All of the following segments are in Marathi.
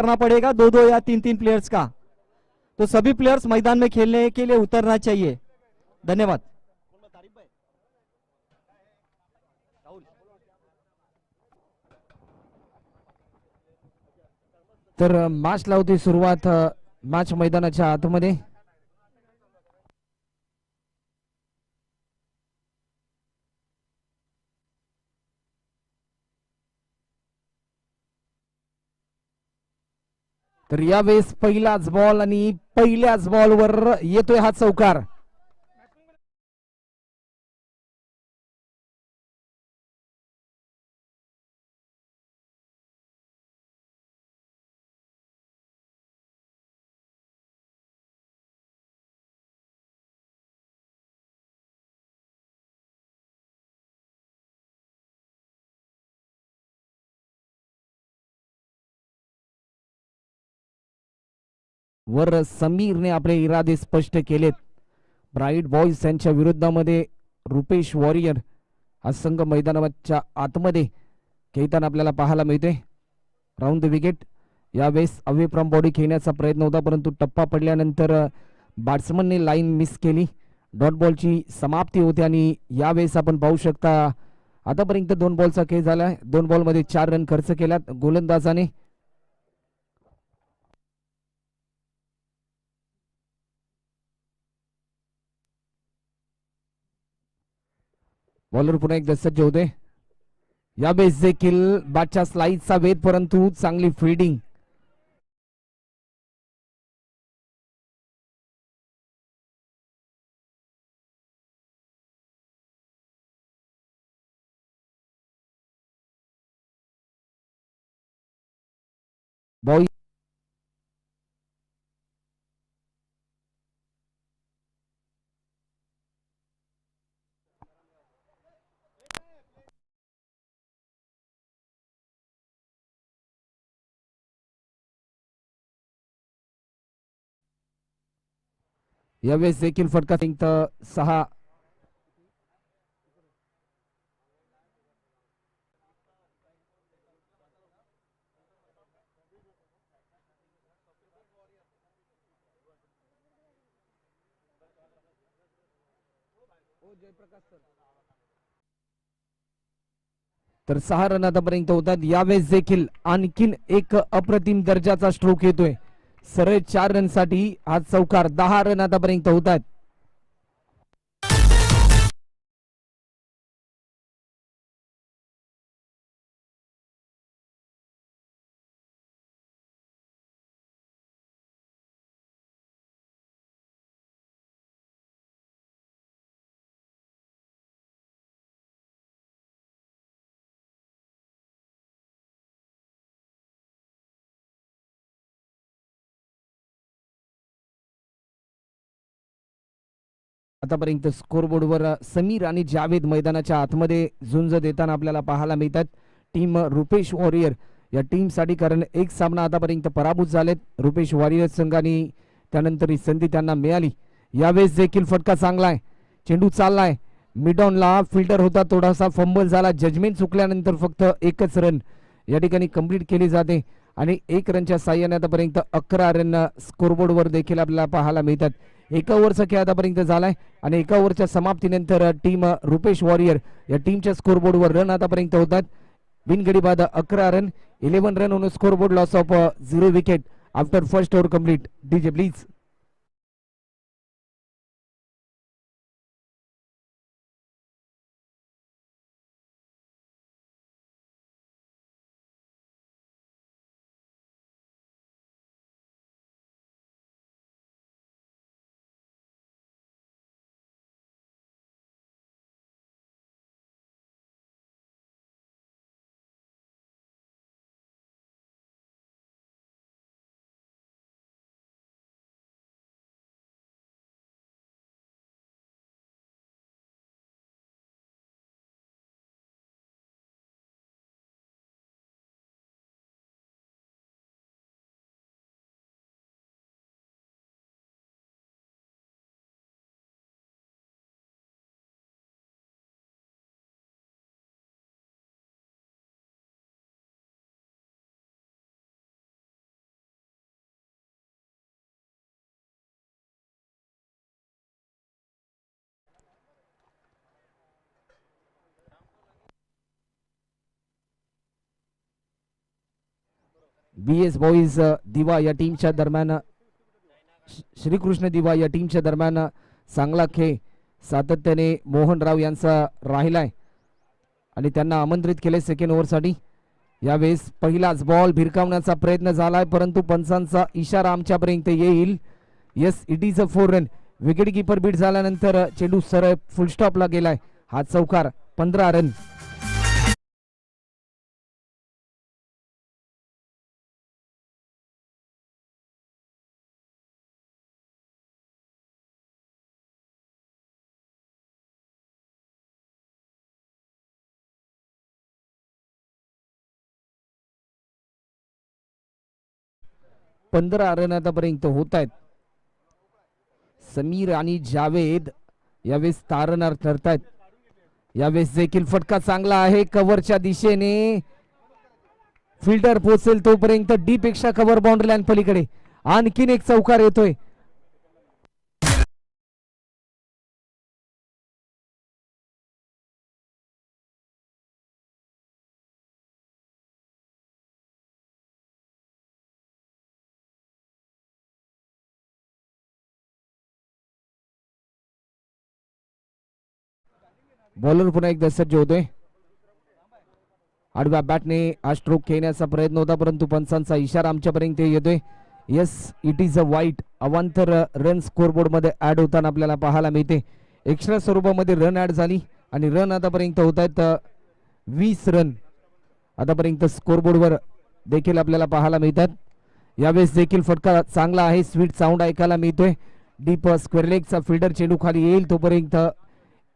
करना पड़ेगा, दो दो या तीन तीन प्लेयर्स का। तो सभी प्लेयर्स मैदान में खेलने के लिए उतरना चाहिए। धन्यवाद। तर मॅच लावते सुरुवात मॅच मैदानाच्या आतमध्ये। तर यावेळेस पहिलाच बॉल आणि पहिल्याच बॉलवर येतोय हा चौकार। वर समीरने आपले इरादे स्पष्ट केलेत। ब्राईट बॉयज यांच्या विरोधामध्ये रुपेश वॉरियर हा संघ मैदानाच्या आतमध्ये खेळताना आपल्याला पाहायला मिळते। राऊंड द विकेट यावेळेस अवे फ्रॉम बॉडी खेळण्याचा प्रयत्न होता, परंतु टप्पा पडल्यानंतर बॅट्समनने लाईन मिस केली। डॉट बॉलची समाप्ती होते आणि यावेळेस आपण पाहू शकता आतापर्यंत 2 बॉलचा खेळ झाला। 2 बॉलमध्ये 4 रन खर्च केल्यात गोलंदाजाने। बॉलर पुन्हा एकदा सज्ज होते। यावेळेस देखील बॅटच्या स्लाइसचा वेध, परंतु चांगली फिल्डिंग। बॉय यावेळेस देखील फटका 6। तर 6 रन आतापर्यंत होतात। यावेळेस देखील आणखीन एक अप्रतिम दर्जाचा स्ट्रोक येतोय। सरळ 4 रन साठी हा चौकार। 10 रन आतापर्यंत होतात। आतापर्यंत स्कोरबोर्डवर समीर आणि जावेद मैदानाच्या आतमध्ये झुंज देताना आपल्याला पाहायला मिळतात। टीम रुपेश वॉरियर या टीमसाठी, कारण एक सामना आतापर्यंत पराभूत झालेत रुपेश वॉरियर संघाने, त्यानंतर ही संधी त्यांना मिळाली। यावेळेस देखील फटका चांगला आहे। चेंडू चाललाय मिडॉनला, फिल्डर होता, थोडासा फंबल झाला। जजमेंट चुकल्यानंतर फक्त एकच रन या ठिकाणी कंप्लीट केली जाते आणि 1 रनच्या साह्याने आतापर्यंत 11 रन स्कोरबोर्डवर देखील आपल्याला पाहायला मिळतात। एका ओव्हरचा खेळ आतापर्यंत झालाय आणि एका ओव्हरच्या समाप्तीनंतर टीम रुपेश वॉरियर या टीमच्या स्कोरबोर्डवर रन आतापर्यंत होतात। बिनगडी बाद 11 run, 11 run on scoreboard, loss of 0 wicket after first over complete. DJ please. BS boys दिवा या टीमच्या दरम्यान श्रीकृष्ण दिवा या टीमच्या दरम्यान चांगला खेळ सातत्याने मोहनराव यांचा राहिलाय आणि त्यांना आमंत्रित केले सेकंड ओव्हरसाठी. यावेळेस पहिलाच बॉल भिरकावण्याचा प्रयत्न झालाय परंतु पंचांचा इशारा आमच्यापर्यंत येईल. Yes, it is a 4 run. Wicket keeper beat झाल्यानंतर चेंडू सरळ फुलस्टॉपला गेलाय. हा चौकार, 15 रन. पंधरा रन आतापर्यंत होत आहेत. समीर आणि जावेद यावेळेस तारणार ठरतायत. यावेळेस देखील फटका चांगला आहे कव्हरच्या दिशेने. फिल्डर पोहोचेल तोपर्यंत डी पेक्षा कव्हर बाउंड्री लाईन पलीकडे. आणखीन एक चौकार येतोय. बॉलर पुन्हा एकदा सज्ज होतोय. आडव्या बॅटने हा स्ट्रोक खेळण्याचा प्रयत्न होता परंतु पंचांचा इशारा आमच्यापर्यंत येतोय. येस, इट इज अ वाईट. अवांतर रन स्कोरबोर्ड मध्ये ऍड होताना आपल्याला पाहायला मिळते. एक्स्ट्रा स्वरूपामध्ये रन ऍड झाली आणि रन आतापर्यंत होत आहेत 20 रन. आतापर्यंत स्कोरबोर्डवर देखील आपल्याला पाहायला मिळतात. यावेळेस देखील फटका चांगला आहे. स्वीट साऊंड ऐकायला मिळतोय. डीप स्क्वेअर लेगचा फिल्डर चेंडू खाली येईल तोपर्यंत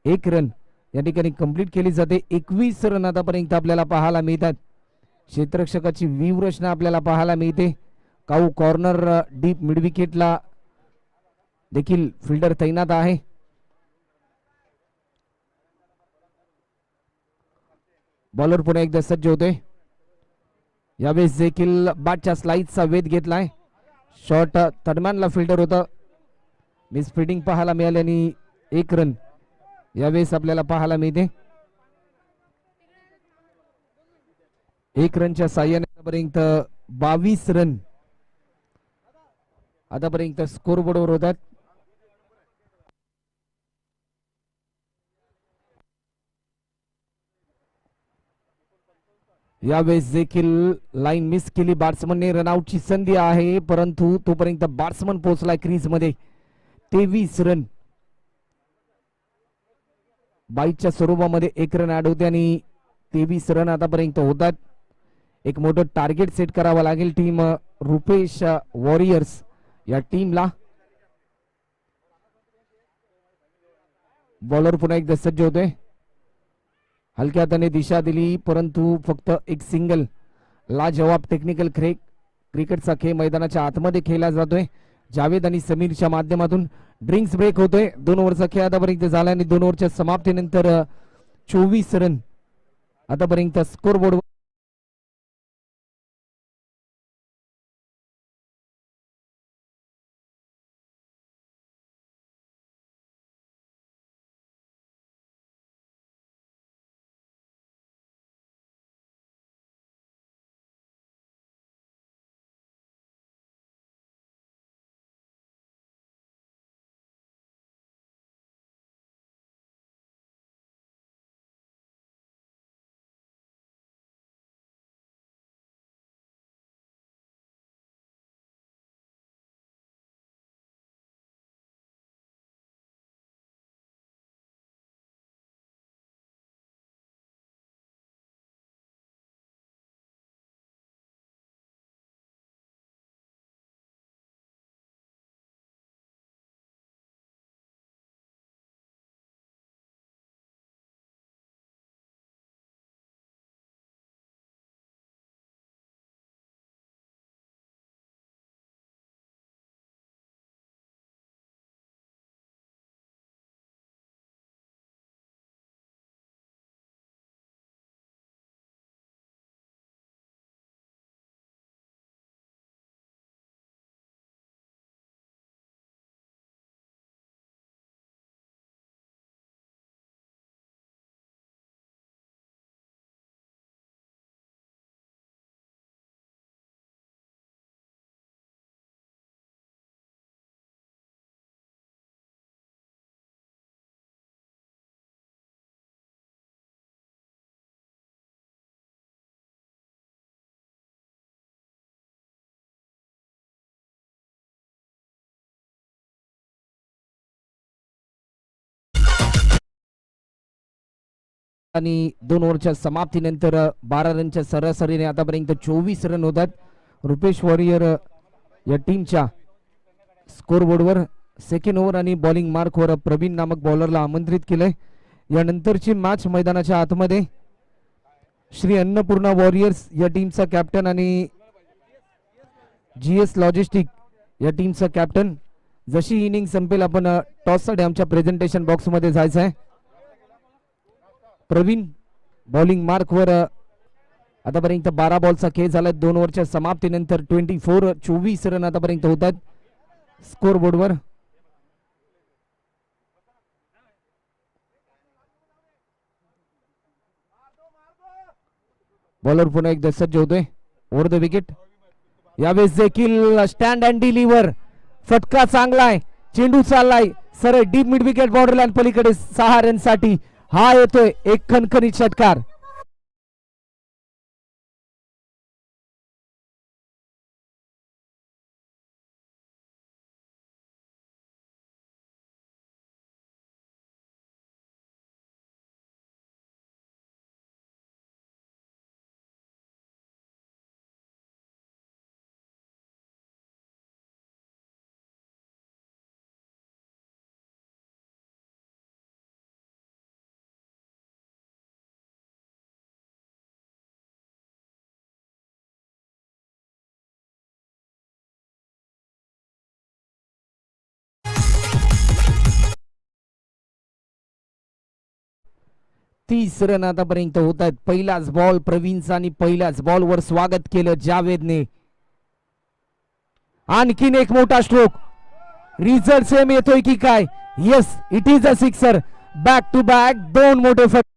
1 रन या ठिकाणी कंप्लीट केली जाते. 21 रन आतापर्यंत आपल्याला पाहायला मिळतात. क्षेत्ररक्षकाची व्यूहरचना आपल्याला पाहायला मिळते. काऊ कॉर्नर डीप मिड विकेटला देखील फिल्डर तैनात आहे. बॉलर पुन्हा एकदा सज्ज होतोय. यावेळेस देखील बॅटच्या स्लाइसचा वेध घेतलाय. शॉट तडम्यानला फिल्डर होता. मिस फिल्डिंग पाहायला मिळाल्याने 1 रन यावेळेस आपल्याला पाहायला मिळते. 1 रनच्या साह्याने आतापर्यंत 22 रन आतापर्यंत स्कोर बोर्डवर होतात. यावेळेस देखील लाईन मिस केली बॅट्समनने. रनआउटची संधी आहे परंतु तोपर्यंत बॅट्समन पोहोचलाय क्रीज मध्ये. 23 रन 22च्या स्वरूपामध्ये 1 रन ऍड होते आणि 23 रन आतापर्यंत होतात. एक मोठं टार्गेट सेट करावं लागेल टीम रुपेश वॉरियर्स या टीमला. बॉलर पुन्हा एकदा सज्ज होतोय. हलक्या हाताने दिशा दिली परंतु फक्त एक सिंगल. लाजवाब टेक्निकल क्रिकेटचा खेळ मैदानाच्या आतमध्ये खेळला जातोय. जावेद आणि समीरच्या माध्यमातून ड्रिंक्स ब्रेक होतोय. 2 ओव्हरचा खेळ आतापर्यंत झाला आणि 2 ओव्हरच्या समाप्तीनंतर 24 रन आतापर्यंत स्कोर बोर्ड आणि 2 ओव्हरच्या समाप्तीनंतर 12 रनच्या सरासरीने आतापर्यंत 24 रन होतात. रुपेश वॉरियर या टीमच्या स्कोरबोर्डवर सेकंड ओव्हर आणि बॉलिंग मार्कवर प्रवीण नामक बॉलरला आमंत्रित केलंय. यानंतरची मॅच मैदानाच्या आतमध्ये श्री अन्नपूर्णा वॉरियर्स या टीमचा कॅप्टन आणि GS लॉजिस्टिक या टीमचा कॅप्टन. जशी इनिंग संपेल आपण टॉससाठी आमच्या प्रेझेंटेशन बॉक्स मध्ये जायचं आहे. प्रवीण बॉलिंग मार्कवर आतापर्यंत 12 बॉलचा खेळ झाला. 2 ओव्हरच्या समाप्तीनंतर 24 रन आतापर्यंत होतात स्कोर बोर्डवर. बॉलर पुन्हा एकदा सज्ज होतोय ओव्हर द विकेट. यावेळेस देखील स्टँड अँड डिलिव्हर फटका चांगला आहे. चेंडू चाललाय सरळ deep mid wicket boundary line पलीकडे 6 रन साठी हा येतोय एक खणखणीत षटकार. तीस रन आतापर्यंत होत आहेत. पहिलाच बॉल प्रवीणचा आणि पहिल्याच बॉलवर स्वागत केलं जावेदने. आणखीन एक मोठा स्ट्रोक. रिझल्ट सेम येतोय की काय? Yes, it is a sixer. Back to back 2 मोठे फटके.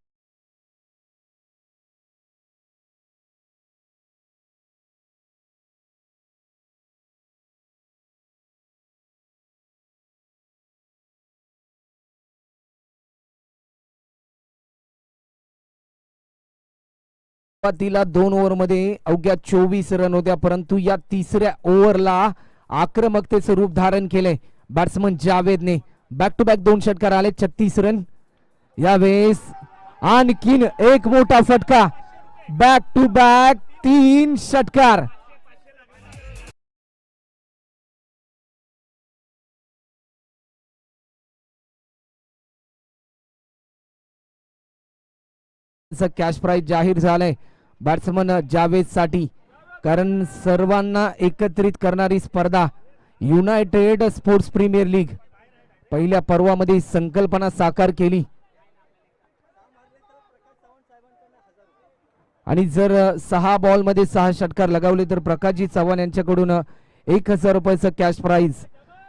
सुरुवातीला 2 ओव्हर मध्ये अवघ्या 24 रन होत्या, परंतु या तिसऱ्या ओव्हरला आक्रमकतेचं रूप धारण केलंय बॅट्समन जावेदने. बॅक टू बॅक 2 षटकार आले, 36 रन. यावेळेस आणखीन एक मोठा फटका. बॅक टू बॅक 3 षटकार. कॅश प्राइज जाहीर झालंय बॅट्समन जावेद साठी, कारण सर्वांना एकत्रित करणारी स्पर्धा युनायटेड स्पोर्ट्स प्रीमियर लीग पहिल्या पर्वामध्ये संकल्पना साकार केली. आणि जर 6 बॉल मध्ये 6 षटकार लगावले तर प्रकाशजी चव्हाण यांच्याकडून 1000 रुपयाचं कॅश प्राइज.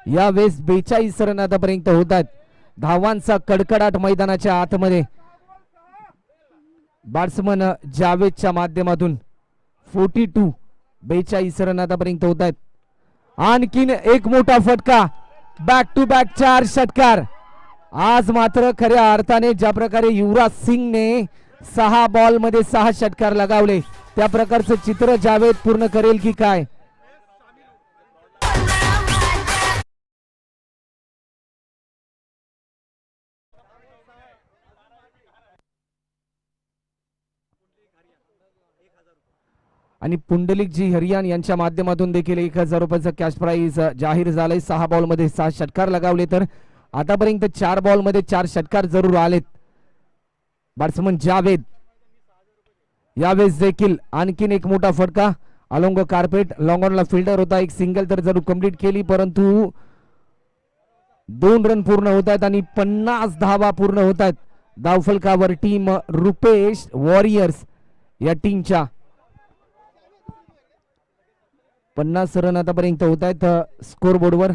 यावेळेस 42 रन आतापर्यंत होतात. धावांचा कडकडाट मैदानाच्या आतमध्ये. बॅट्समन जावेदच्या माध्यमातून 42 रन आतापर्यंत होत आहेत. आणखीन एक मोठा फटका. बॅक टू बॅक 4 षटकार. आज मात्र खऱ्या अर्थाने ज्या प्रकारे युवराज सिंगने 6 बॉल मध्ये 6 षटकार लगावले, त्या प्रकारचं चित्र जावेद पूर्ण करेल की काय? आणि पुंडलिक जी हरियान यांच्या माध्यमातून देखील 1000 रुपयाचं कॅश प्राइज जाहीर झालंय. 6 बॉल मध्ये 6 षटकार लगावले तर आतापर्यंत 4 बॉल मध्ये 4 षटकार जरूर आलेत बॅट्समन जावेद. यावेळेस देखील आणखीन एक मोठा फटका. अलोंग कार्पेट लॉंग ऑनला फिल्डर होता. एक सिंगल तर जरूर कंप्लीट केली, परंतु 2 रन पूर्ण होत आहेत आणि 50 धावा पूर्ण होत आहेत धावफलकावर टीम रुपेश वॉरियर्स या टीमच्या. 50 रन आतापर्यंत होत आहेत स्कोर बोर्डवर.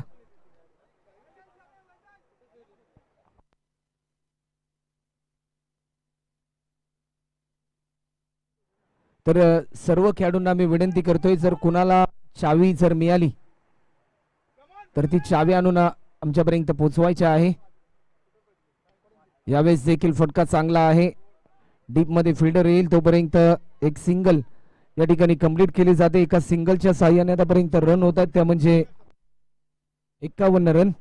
तर सर्व खेळाडूंना मी विनंती करतोय, जर कुणाला चावी जर मिळाली तर ती चावी आणून आमच्यापर्यंत पोहोचवायची आहे. यावेळेस देखील फटका चांगला आहे. डीप मध्ये फिल्डर येईल तोपर्यंत एक सिंगल या ठिकाणी कंप्लीट केली जाते. एका सिंगलच्या साह्याने आतापर्यंत रन होतात, त्या म्हणजे 51 रन.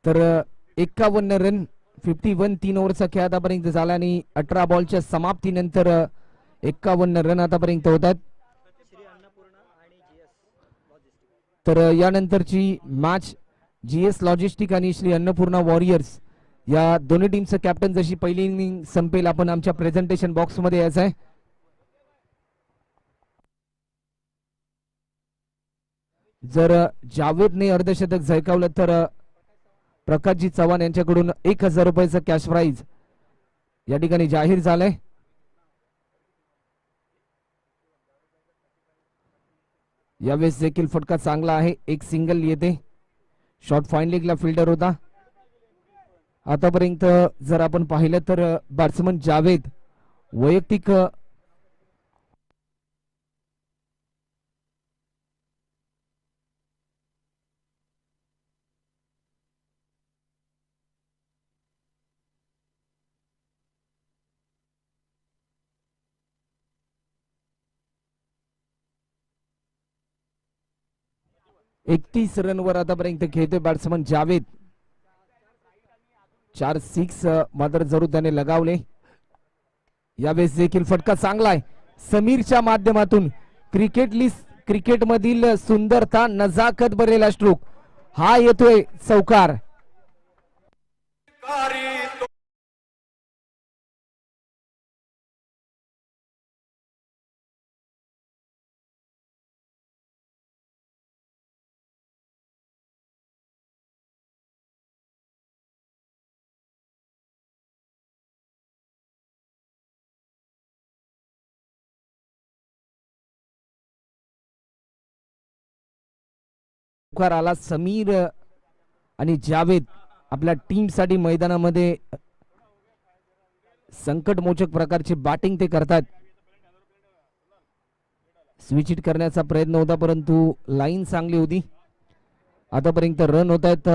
तर 51 रन 51 3 ओव्हरचा खेळ आतापर्यंत झाला आणि 18 बॉलच्या समाप्तीनंतर 51 रन आतापर्यंत होतात. तर यानंतरची मॅच GS लॉजिस्टिक आणि श्री अन्नपूर्णा वॉरियर्स या दोन्ही टीमचं कॅप्टन जशी पहिली इनिंग संपेल आपण आमच्या प्रेझेंटेशन बॉक्स मध्ये यायचं आहे. जर जावेदने अर्धशतक झळकावलं तर प्रकाशजी चव्हाण यांच्याकडून 1000 रुपयाचं कॅश प्राइज या ठिकाणी जाहीर झालंय. यावेळेस देखील फटका चांगला आहे, एक सिंगल येते. शॉर्ट फाईन लेगला फिल्डर होता. आतापर्यंत जर आपण पाहिलं तर बॅट्समन जावेद वैयक्तिक एकतीस रनवर आतापर्यंत खेळतोय बॅट्समन जावेद. 4 6 मात्र जरूर त्याने लगावले. यावेळेस देखील फटका चांगला आहे. समीरच्या माध्यमातून क्रिकेटमधील सुंदरता नजाकत भरलेला स्ट्रोक हा येतोय चौकार. चौकार आला. समीर आणि जावेद आपल्या टीम साठी मैदानामध्ये संकटमोचक प्रकारची बॅटिंग ते करतात. स्विच इट करण्याचा प्रयत्न होता परंतु लाईन चांगली होती. आतापर्यंत रन होत आहेत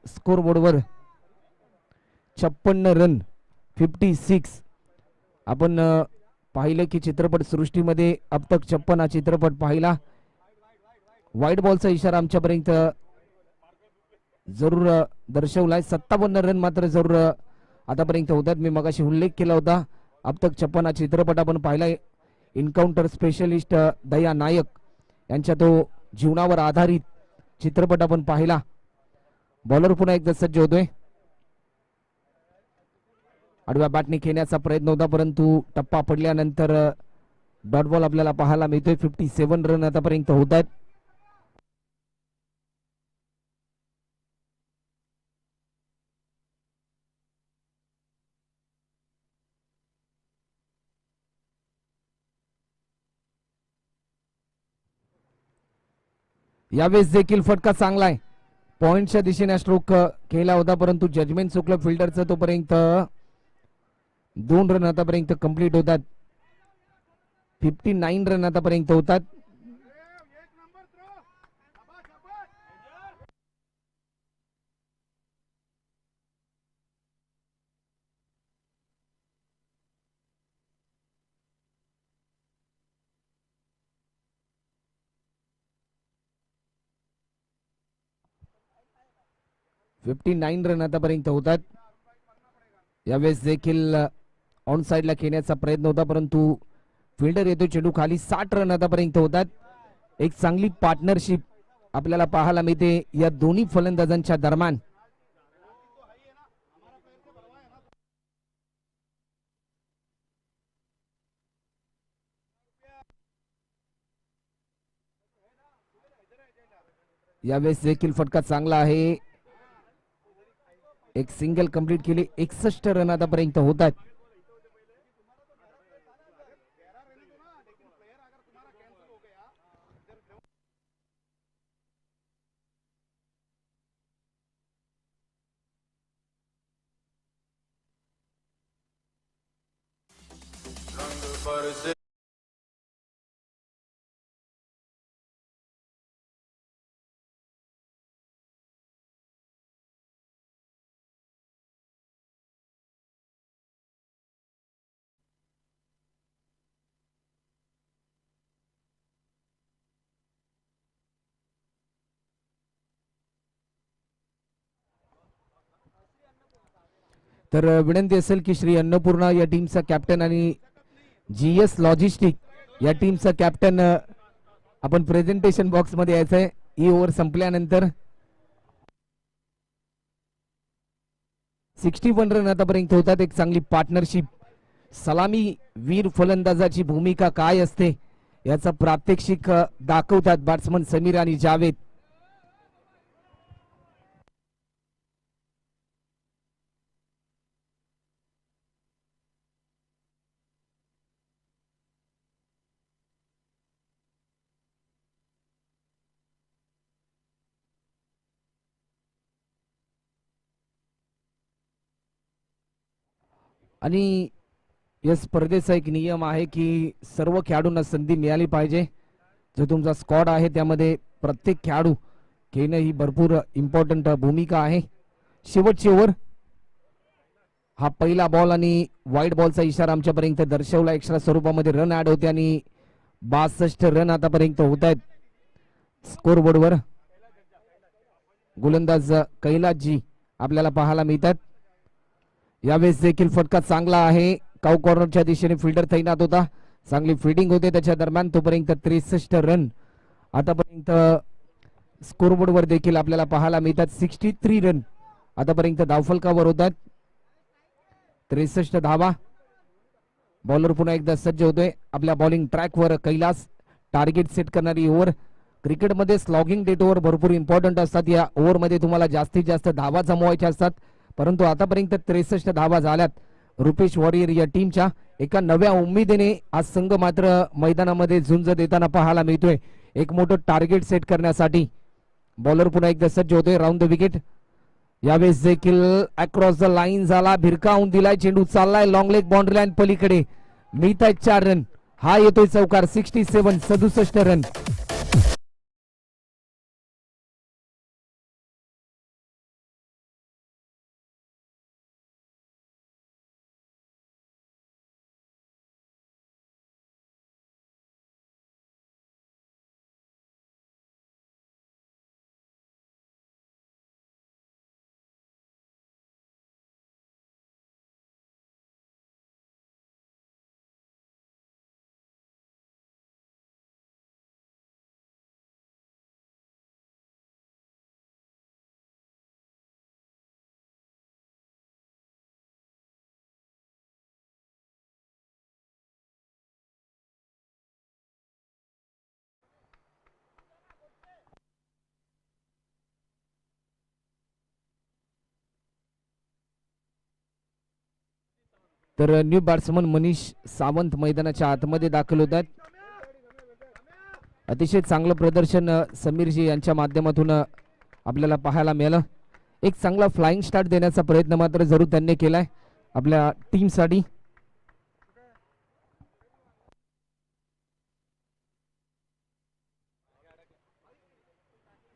स्कोर बोर्डवर 56 रन 56. आपण पाहिलं की चित्रपट सृष्टीमध्ये अब तक 56 हा चित्रपट पाहिला. व्हाईट बॉलचा इशारा आमच्यापर्यंत जरूर दर्शवलाय. 57 रन मात्र जरूर आतापर्यंत होतात. मी मगाशी उल्लेख केला होता अब तक 56 हा चित्रपट आपण पाहिलाय. एन्काउंटर स्पेशलिस्ट दया नायक यांच्या तो जीवनावर आधारित चित्रपट आपण पाहिला. बॉलर पुन्हा एकदा सज्ज होतोय. आडव्या बॅटने खेळण्याचा प्रयत्न होता परंतु टप्पा पडल्यानंतर डॉट बॉल आपल्याला पाहायला मिळतोय. 57 रन आतापर्यंत होत आहेत. यावेळेस देखील फटका चांगला आहे. पॉइंटच्या दिशेने स्ट्रोक केला होता परंतु जजमेंट चुकलं फिल्डरचं. तोपर्यंत 2 रन आतापर्यंत कंप्लीट होतात. 59 रन आतापर्यंत होतात. रन आतापर्यंत होतात. यावेळेस देखील ऑन साइडला खेळण्याचा प्रयत्न होता परंतु फिल्डर येतो चेंडू खाली. 60 रन आतापर्यंत होतात. एक चांगली पार्टनरशिप आपल्याला पाहायला मिळते या दोन्ही फलंदाजांच्या दरम्यान. यावेळेस देखील फटका चांगला आहे. एक सिंगल कंप्लीट केली. 61 रन आतापर्यंत होतात. तर विनंती असेल की श्री अन्नपूर्णा या टीमचा कॅप्टन आणि GS लॉजिस्टिक या टीमचा कॅप्टन आपण प्रेझेंटेशन बॉक्स मध्ये यायचंय ही ओव्हर संपल्यानंतर. 61 रन आतापर्यंत होतात. एक चांगली पार्टनरशिप. सलामी वीर फलंदाजाची भूमिका काय असते याचा प्रात्यक्षिक दाखवतात बॅट्समन समीर आणि जावेद. आणि या स्पर्धेचा एक नियम आहे की सर्व खेळाडूंना संधी मिळाली पाहिजे. जो तुमचा स्क्वॉड आहे त्यामध्ये प्रत्येक खेळाडू खेळणं ही भरपूर इम्पॉर्टंट भूमिका आहे. शेवटची ओव्हर. हा पहिला बॉल आणि वाईट बॉलचा इशारा आमच्यापर्यंत दर्शवला. एक्स्ट्रा स्वरूपामध्ये रन ऍड होते आणि 62 रन आतापर्यंत होत आहेत स्कोर बोर्डवर. गोलंदाज कैलासजी आपल्याला पाहायला मिळतात. यावेळेस देखील फटका चांगला आहे. काऊ कॉर्नरच्या दिशेने फिल्डर तैनात होता. चांगली फिल्डिंग होते त्याच्या दरम्यान. तोपर्यंत 63 रन आतापर्यंत स्कोरबोर्डवर देखील आपल्याला पाहायला मिळतात. 63 रन आतापर्यंत धावफलकावर होतात. 63 धावा. बॉलर पुन्हा एकदा सज्ज होतोय आपल्या बॉलिंग ट्रॅकवर. कैलास टार्गेट सेट करणारी ओव्हर. क्रिकेटमध्ये स्लॉगिंग डेट ओव्हर भरपूर इम्पॉर्टंट असतात. या ओव्हरमध्ये तुम्हाला जास्तीत जास्त धावा जमवायच्या असतात. परंतु आतापर्यंत 63 धावा झाल्यात रुपेश वॉरियर या टीमच्या. एका नव्या उमेदीने आज संघ मात्र मैदानामध्ये झुंज देताना पाहायला मिळतोय. एक मोठं टार्गेट सेट करण्यासाठी बॉलर पुन्हा एकदा सज्ज होतोय. Round the wicket. यावेळेस देखील अक्रॉस द लाईन झाला. भिरकावून दिलाय. चेंडू चाललाय लॉंग लेग बाउंड्री लाईन पलीकडे. मिळतायत 4 रन. हा येतोय चौकार. 67 रन. तर न्यू बॅट्समन मनीष सावंत मैदानाच्या आतमध्ये दाखल होत आहेत. अतिशय चांगलं प्रदर्शन समीरजी यांच्या माध्यमातून आपल्याला पाहायला मिळालं. एक चांगला फ्लाइंग स्टार्ट देण्याचा प्रयत्न मात्र जरूर त्यांनी केलाय आपल्या टीमसाठी.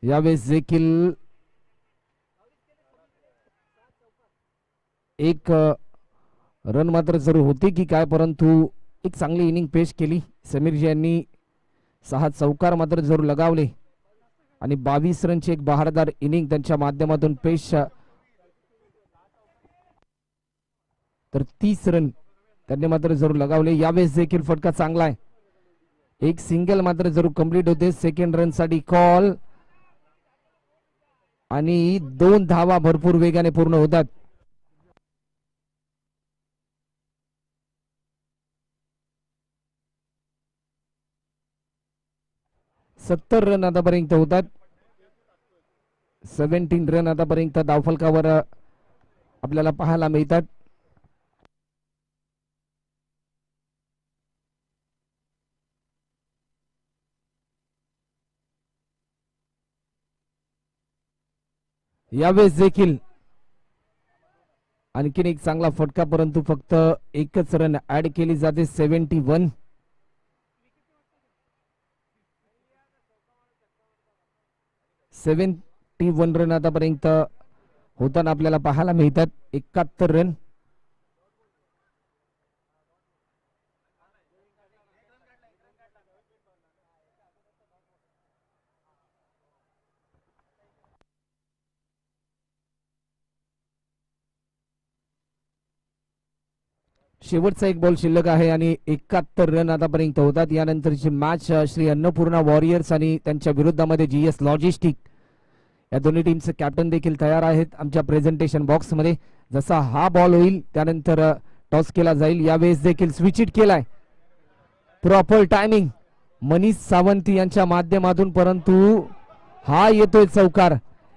यावेळेस देखील एक रन मात्र जरूर होते की काय, परंतु एक चांगली इनिंग पेश केली समीरजी यांनी. 6 चौकार मात्र जरूर लगावले आणि 22 रनची एक बहारदार इनिंग त्यांच्या माध्यमातून पेश. तर 30 रन त्यांनी मात्र जरूर लगावले. यावेळेस देखील फटका चांगला आहे. एक सिंगल मात्र जरूर कंप्लीट होते. सेकंड रन साठी कॉल आणि 2 धावा भरपूर वेगाने पूर्ण होतात. 70 रन आतापर्यंत होतात. 17 रन आतापर्यंत धावफलकावर आपल्याला पाहायला मिळतात. यावेळेस देखील आणखीन एक चांगला फटका, परंतु फक्त एकच रन ऍड केली जाते. 71. रन आतापर्यंत होताना आपल्याला पाहायला मिळतात. 71 रन. शेवटचा एक बॉल शिल्लक आहे आणि 71 रन आतापर्यंत होतात. यानंतरची मॅच श्री अन्नपूर्णा वॉरियर्स आणि त्यांच्या विरोधामध्ये GS लॉजिस्टिक या दोन्ही टीमचे कॅप्टन देखील तयार आहेत आमच्या प्रेझेंटेशन बॉक्स मध्ये. जसा हा बॉल होईल त्यानंतर टॉस केला जाईल. यावेळेस देखील स्विच इट केलाय, प्रॉपर टायमिंग मनीष सावंत यांच्या माध्यमातून, परंतु हा येतोय चौकार.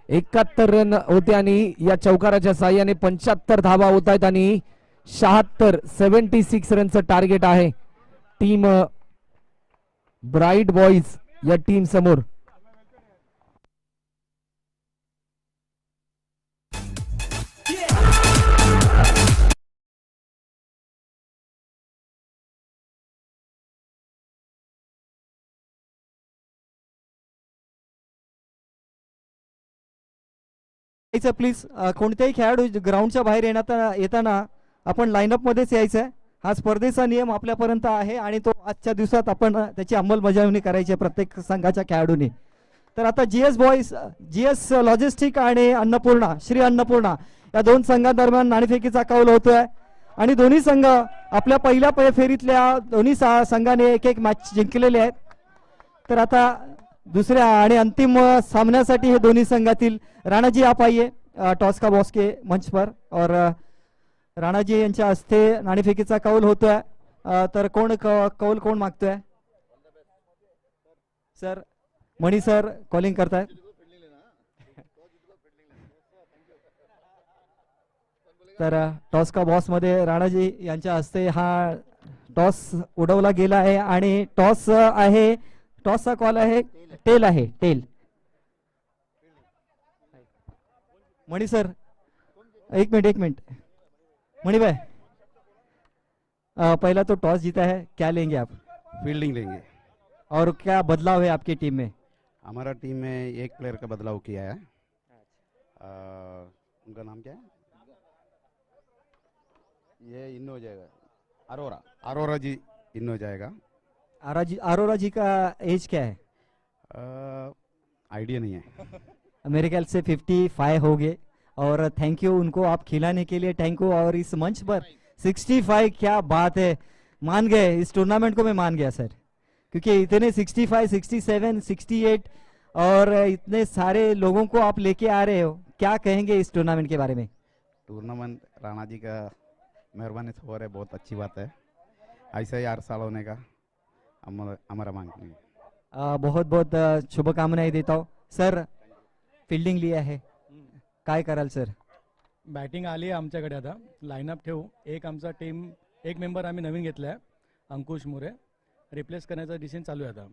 71 रन होते आणि या चौकाराच्या साह्याने 75 धावा होत आहेत आणि 76 रनचं टार्गेट आहे टीम ब्राईट बॉईज या टीम समोर. प्लीज कोणत्याही खेळाडू ग्राउंडच्या बाहेर येताना आपण लाईनअप मध्येच यायचं आहे. हा स्पर्धेचा नियम आपल्यापर्यंत आहे आणि तो आजच्या दिवसात आपण त्याची अंमलबजावणी करायची आहे प्रत्येक संघाच्या खेळाडूंनी. तर आता GS लॉजिस्टिक आणि अन्नपूर्णा श्री अन्नपूर्णा या दोन संघांदरम्यान नाणेफेकीचा कौल होतोय आणि दोन्ही संघ आपल्या पहिल्या फेरीतल्या दोन्ही संघाने एक मॅच जिंकलेले आहेत. तर आता दुसऱ्या आणि अंतिम सामन्यासाठी हे दोन्ही संघातील राणा जी आप आइए टॉस का बॉस के मंच पर. और राणा जी यांच्या हस्ते नाणेफेकीचा कौल होतोय. तर कौल कोण मागतोय? सर मणी सर कॉलिंग करतायत. तर टॉस का बॉस मध्ये राणाजी यांच्या हस्ते हा टॉस उडवला गेला आहे आणि टॉसचा कॉल आहे टेल आहे टेल. मणि सर एक मिनट मणि भाई पहला तो टॉस जीता है, क्या लेंगे आप? फील्डिंग लेंगे। और क्या बदलाव है आपकी टीम में? हमारा टीम में एक प्लेयर का बदलाव किया है। उनका नाम क्या है? ये इन हो जाएगा, अरोरा जी इन हो जाएगा। अरोरा जी का एज क्या है? आइडिया नहीं है। मेरे ख्याल से 55 हो गए। और थैंक यू उनको आप खिलाने के लिए, थैंक यू। और इस मंच पर 65, क्या बात है, मान गए इस टूर्नामेंट को। मैं मान गया सर, क्योंकि इतने 65, 67, 68 और इतने सारे लोगों को आप लेके आ रहे हो, क्या कहेंगे इस टूर्नामेंट के बारे में? टूर्नामेंट राणा जी का मेहरबानी से हो रहा है, बहुत अच्छी बात है। ऐसा ही हर साल होने का हमारा मांग है। बहुत बहुत शुभकामनाएं देता हूँ सर। फिल्डिंग लिया है, काय कराल सर? बॅटिंग आली आहे आमच्याकडे, आता लाईनअप ठेवू। एक आमचा टीम एक मेंबर आम्ही नवीन घेतलाय, अंकुश मोरे, रिप्लेस करण्याचा डिसिजन चालू आहे आता।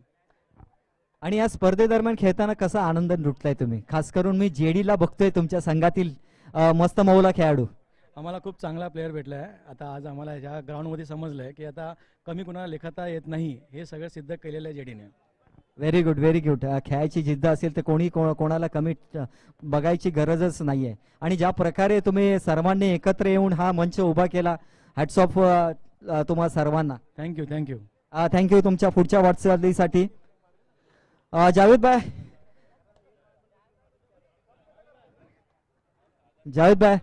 आणि या स्पर्धेदरम्यान खेळताना कसा आनंद लुटलाय तुम्ही? खास करून मी जेडीला बघतोय तुमच्या संघातील मस्त मौला खेळाडू। आम्हाला खूप चांगला प्लेअर भेटला आहे आता। आज आम्हाला ह्या ग्राउंडमध्ये समजलंय की आता कमी कुणाला लेखता येत नाही, हे सगळं सिद्ध केलेलं आहे जेडीने। Very good, very good. खेळायची जिद्द असेल तर कोणाला कमी बघायची गरजच नाहीये। आणि ज्या प्रकारे तुम्ही सर्वांनी एकत्र येऊन हा मंच उभा केला, हॅट्स ऑफ तुम्हा सर्वांना। थँक्यू थँक्यू थँक्यू तुमच्या पुढच्या वाटचालीसाठी। जावेद भाई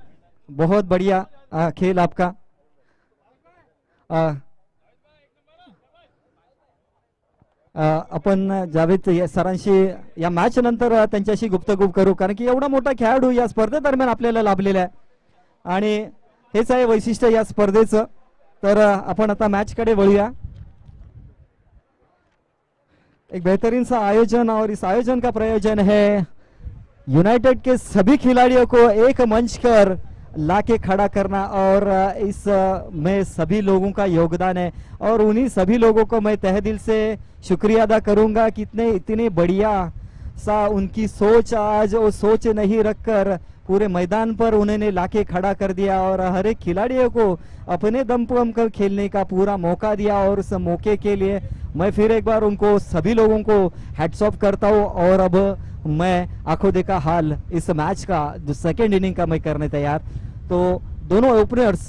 बहुत बढ़िया खेल आपका। आपण जावेद सरांशी या मॅच नंतर त्यांच्याशी गुप्तगुप्त करू, कारण की एवढा मोठा खेळाडू या स्पर्धेदरम्यान आपल्याला लाभलेला आहे आणि हेच आहे वैशिष्ट्य या स्पर्धेचं। तर आपण आता मॅच कडे वळूया। एक बेहतरीन सा आयोजन, और इस आयोजन का प्रयोजन है यूनाइटेड के सभी खिलाड़ियों को एक मंच पर लाके खड़ा करना, और इस में सभी लोगों का योगदान है। और उन्हीं सभी लोगों को मैं तहे दिल से शुक्रिया अदा करूंगा कि इतने बढ़िया सा उनकी सोच, आज वो सोच नहीं रखकर पूरे मैदान पर उन्होंने लाके खड़ा कर दिया और हर एक खिलाड़ियों को अपने दम पर खेलने का पूरा मौका दिया। और उस मौके के लिए मैं फिर एक बार उनको सभी लोगों को हैट्स ऑफ करता हूँ। और अब मैं आंखों देखा हाल इस मैच का जो सेकेंड इनिंग का मैं करने तैयार। तो दोनों ओपनर्स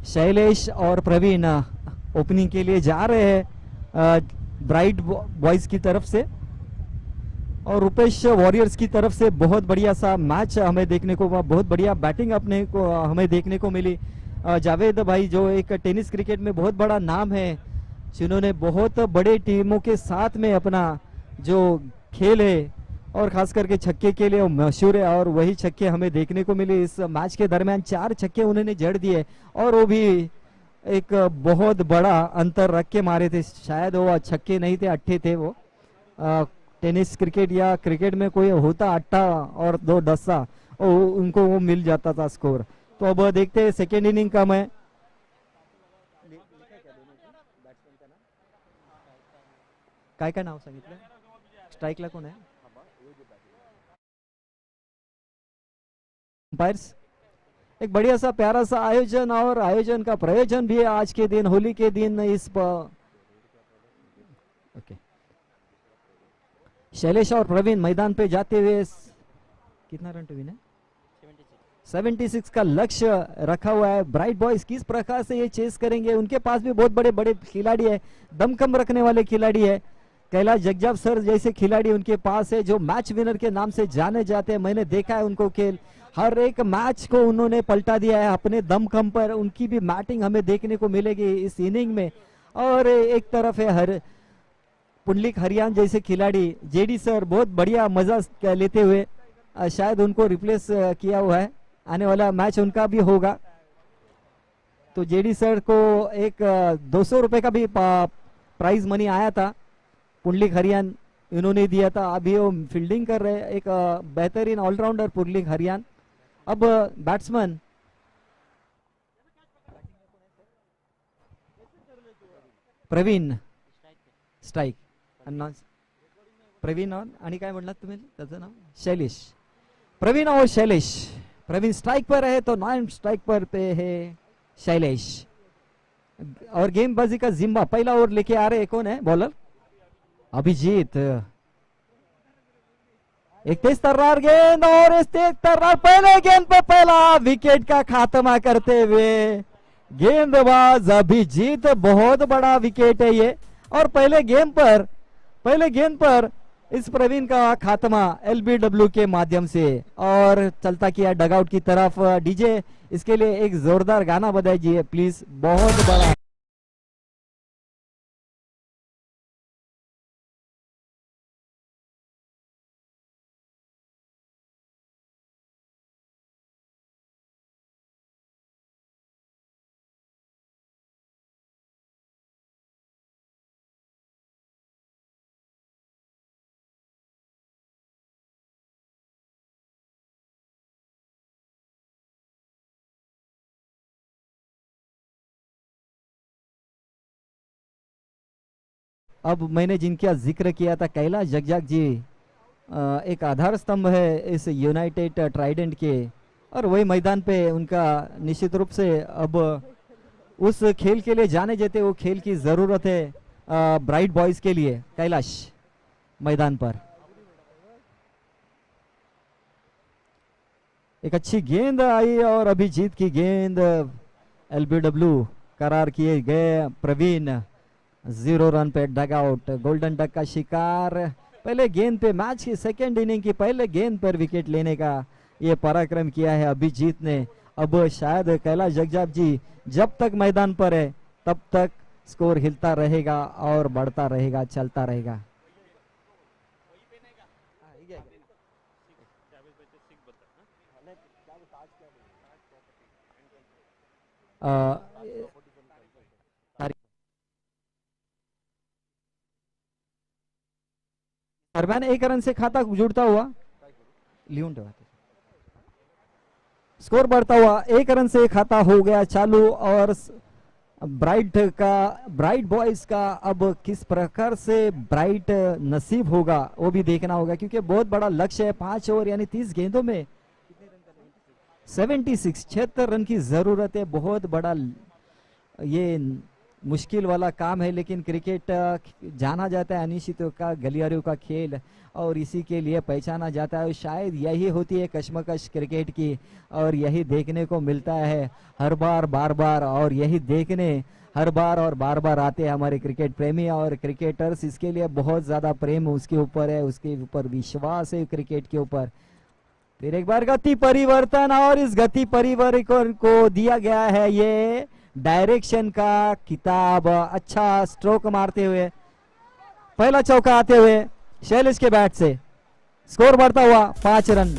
शैलेश और प्रवीण ओपनिंग के लिए जा रहे हैं ब्राइट बॉयज की तरफ से। और रुपेश वॉरियर्स की तरफ से बहुत बढ़िया सा मैच हमें देखने को, बहुत बढ़िया बैटिंग अपने को हमें देखने को मिली। जावेद भाई जो एक टेनिस क्रिकेट में बहुत बड़ा नाम है, जिन्होंने बहुत बड़े टीमों के साथ में अपना जो खेल है और खास करके छक्के के लिए वो मशहूर है, और वही छक्के हमें देखने को मिले इस मैच के दरमियान। 4 छक्के उन्होंने जड़ दिए और वो भी एक बहुत बड़ा अंतर रख के मारे थे। शायद वो छक्के नहीं थे, अट्ठे थे वो। टेनिस क्रिकेट या क्रिकेट में कोई होता अट्ठा और 2 डस्सा, उनको वो मिल जाता था स्कोर। तो अब देखते हैं सेकेंड इनिंग का मैं काय नाव सांगितलं, स्ट्राइकला कोण आहे? अंपायर्स। एक बढ़िया सा प्यारा सा आयोजन, और आयोजन का प्रयोजन भी है आज के दिन, होली के दिन। ओके, शैलेश और प्रवीण मैदान पे जाते हुए कितना रन टू विन है? 76 का लक्ष्य रखा हुआ है। ब्राइट बॉयज किस प्रकार से ये चेस करेंगे, उनके पास भी बहुत बड़े बड़े खिलाड़ी है, दमखम रखने वाले खिलाड़ी है। कैलाश जगजाप सर जैसे खिलाड़ी उनके पास है, जो मैच विनर के नाम से जाने जाते हैं। मैंने देखा है उनको खेल, हर एक मैच को उन्होंने पलटा दिया है अपने दमखम पर। उनकी भी बैटिंग हमें देखने को मिलेगी इस इनिंग में। और एक तरफ है पुंडलिक हरियान जैसे खिलाड़ी, जेडी सर बहुत बढ़िया मजा लेते हुए, शायद उनको रिप्लेस किया हुआ है, आने वाला मैच उनका भी होगा। तो जेडी सर को एक 200 रुपए का भी प्राइज मनी आया था, पुंडलिक हरियान इन्होंने दिया था। अभी वो फील्डिंग कर रहे हैं, एक बेहतरीन ऑलराउंडर पुंडलिक हरियान। अब बैट्समैन प्रवीण स्ट्राइक, प्रवीण आणि काय म्हणलात तुम्ही त्याचं नाव? शैलेश, प्रवीण और शैलेश। प्रवीण स्ट्राइक पर है तो नॉन स्ट्राइक पर पे है शैलेश। और गेंदबाजी का जिम्मा पहला ओवर लेके आ रहे कौन है बॉलर? अभिजीत। एक तेज तर्रार गेंद, और इस तेज तर्रार पहले गेंद पे पहला विकेट का खात्मा करते हुए गेंदबाज अभिजीत। बहुत बड़ा विकेट है ये, और पहले गेंद पर इस प्रवीण का खात्मा एलबीडब्ल्यू के माध्यम से। और चलता किया डगआउट की तरफ। डीजे इसके लिए एक जोरदार गाना बजाइए प्लीज, बहुत बड़ा। अब मैंने जिनका जिक्र किया था कैलाश जगजाप जी, एक आधार स्तंभ है इस यूनाइटेड ट्राइडेंट के, और वही मैदान पे उनका निश्चित रूप से अब उस खेल के लिए जाने जाते वो खेल की जरूरत है ब्राइट बॉयज के लिए। कैलाश मैदान पर एक अच्छी गेंद आई, और अभिजीत की गेंद एलबीडब्ल्यू करार किए गए। प्रवीण 0 रन पे डगआउट। गोल्डन डक का शिकार। पहले गेंद पे मैच की सेकेंड इनिंग की पहले गेंद पर विकेट लेने का ये पराक्रम किया है अभिजीत ने। अब शायद कैलाश जगजाप जी जब तक मैदान पर है तब तक स्कोर हिलता रहेगा और बढ़ता रहेगा, चलता रहेगा। दरम्यान 1 रन से खाता जुड़ता हुआ लिहून ठेवा, स्कोर बढ़ता हुआ 1 रन से खाता हो गया चालू। और ब्राइट बॉयज का अब किस प्रकार से ब्राइट नसीब होगा वो भी देखना होगा, क्योंकि बहुत बड़ा लक्ष्य है। 5 ओवर यानी 30 गेंदों में 76 रन की जरूरत है। बहुत बड़ा ये मुश्किल वाला काम है, लेकिन क्रिकेट जाना जाता है अनिश्चितों का, गलियारों का खेल, और इसी के लिए पहचाना जाता है। और शायद यही होती है कश्मकश क्रिकेट की, और यही देखने को मिलता है हर बार बार बार, और यही देखने हर बार और बार बार आते हैं हमारे क्रिकेट प्रेमी और क्रिकेटर्स। इसके लिए बहुत ज़्यादा प्रेम उसके ऊपर है, उसके ऊपर विश्वास है क्रिकेट के ऊपर। फिर एक बार गति परिवर्तन, और इस गति परिवर्तन को दिया गया है ये डायरेक्शन का किताब। अच्छा स्ट्रोक मारते हुए पहला चौका आते हुए शैलेश के बैट से स्कोर बढ़ता हुआ 5 रन।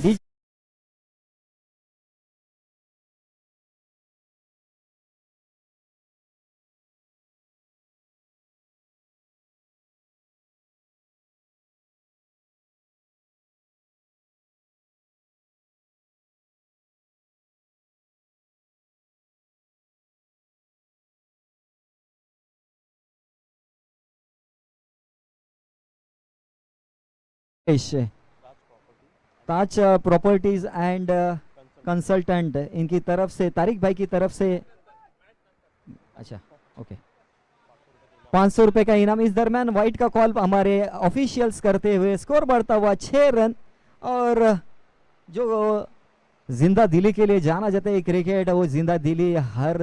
ताज प्रॉपर्टीज एंड कंसल्टेंट इनकी तरफ से, तारिक भाई की तरफ से, अच्छा ओके, 500 रुपए का इनाम। इस दरमियान वाइट का कॉल हमारे ऑफिशियल्स करते हुए स्कोर बढ़ता हुआ 6 रन। और जो जिंदा दिली के लिए जाना जाता है क्रिकेट, वो जिंदा दिली हर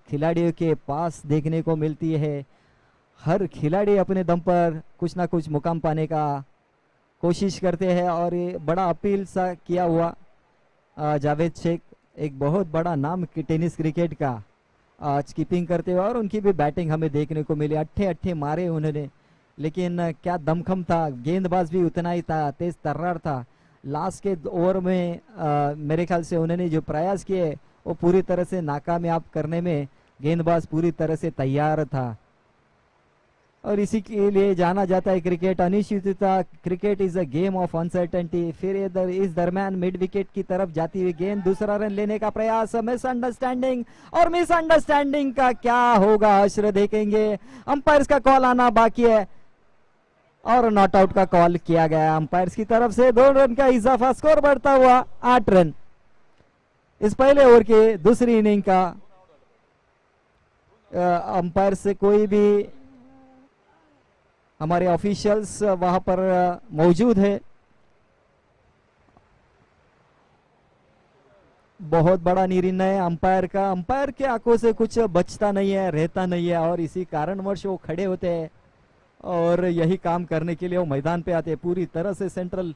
खिलाड़ियों के पास देखने को मिलती है। हर खिलाड़ी अपने दम पर कुछ ना कुछ मुकाम पाने का कोशिश करते हैं, और ये बड़ा अपील सा किया हुआ जावेद शेख, एक बहुत बड़ा नाम टेनिस क्रिकेट का, आज कीपिंग करते हुए, और उनकी भी बैटिंग हमें देखने को मिली। अट्ठे अट्ठे मारे उन्होंने, लेकिन क्या दमखम था, गेंदबाज भी उतना ही था, तेज तर्रार था। लास्ट के ओवर में मेरे ख्याल से उन्होंने जो प्रयास किए वो पूरी तरह से नाकामयाब करने में गेंदबाज पूरी तरह से तैयार था। और इसी के लिए जाना जाता है क्रिकेट, अनिश्चितता। Cricket is a game of uncertainty. फिर इस दरमियान मिड विकेट की तरफ जाती हुई गेंद, दूसरा रन लेने का प्रयास, मिसअंडरस्टैंडिंग, और मिसअंडरस्टैंडिंग का क्या होगा अश्र देखेंगे। अंपायर्स का कॉल आना बाकी है, और नॉट आउट का कॉल किया गया अंपायर्स की तरफ से। 2 रन का इजाफा, स्कोर बढ़ता हुआ 8 रन। इस पहले ओवर के दूसरी इनिंग का अंपायर से कोई भी हमारे ऑफिशियल्स वहां पर मौजूद है। बहुत बड़ा निर्णय अंपायर का, अंपायर के आंखों से कुछ बचता नहीं है, रहता नहीं है, और इसी कारणवश वो खड़े होते हैं और यही काम करने के लिए वो मैदान पे आते हैं। पूरी तरह से सेंट्रल,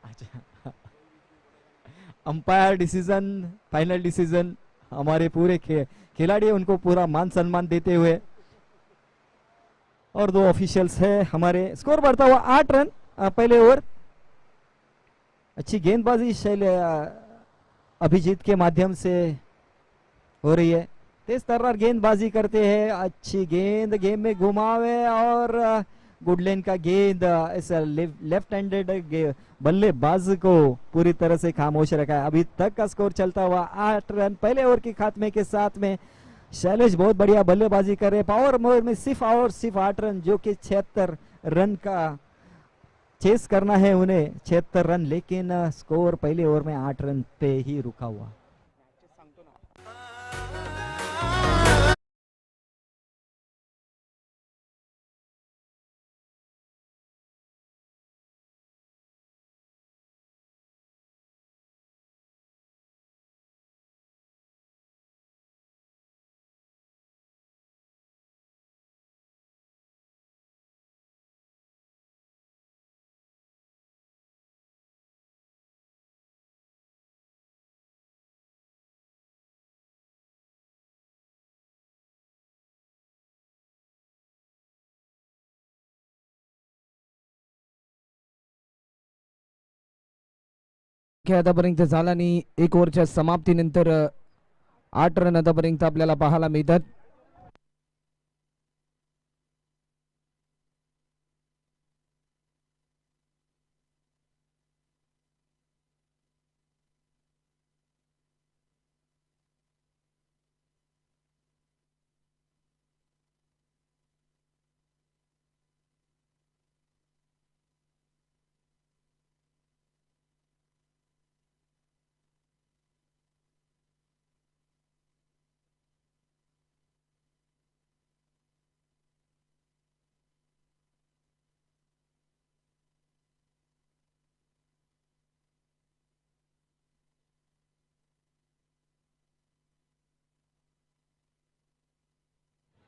अच्छा, अंपायर डिसीजन, फाइनल डिसीजन, हमारे पूरे खिलाड़ी उनको पूरा मान सम्मान देते हुए, और 2 ऑफिशियल्स है हमारे। स्कोर बढ़ता हुआ 8 रन पहले ओवर। अच्छी गेंदबाजी शैल अभिजीत के माध्यम से हो रही है, तेज तर्रार गेंदबाजी करते हैं, अच्छी गेंद गेम में घुमावे, और गुडलैंड का गेंद इस लेफ्ट हैंडेड बल्लेबाज को पूरी तरह से खामोश रखा है। अभी तक का स्कोर चलता हुआ 8 रन पहले ओवर के खात्मे के साथ में। शैलेश बहुत बढ़िया बल्लेबाजी कर रहे हैं, पावर ओवर में सिर्फ 8 रन, जो कि 76 रन का चेस करना है उन्हें, 76 रन, लेकिन स्कोर पहले ओवर में 8 रन पे ही रुका हुआ। खेळ आतापर्यंत झाला आणि 1 ओव्हरच्या समाप्तीनंतर 8 रन आतापर्यंत आपल्याला पाहायला मिळतात.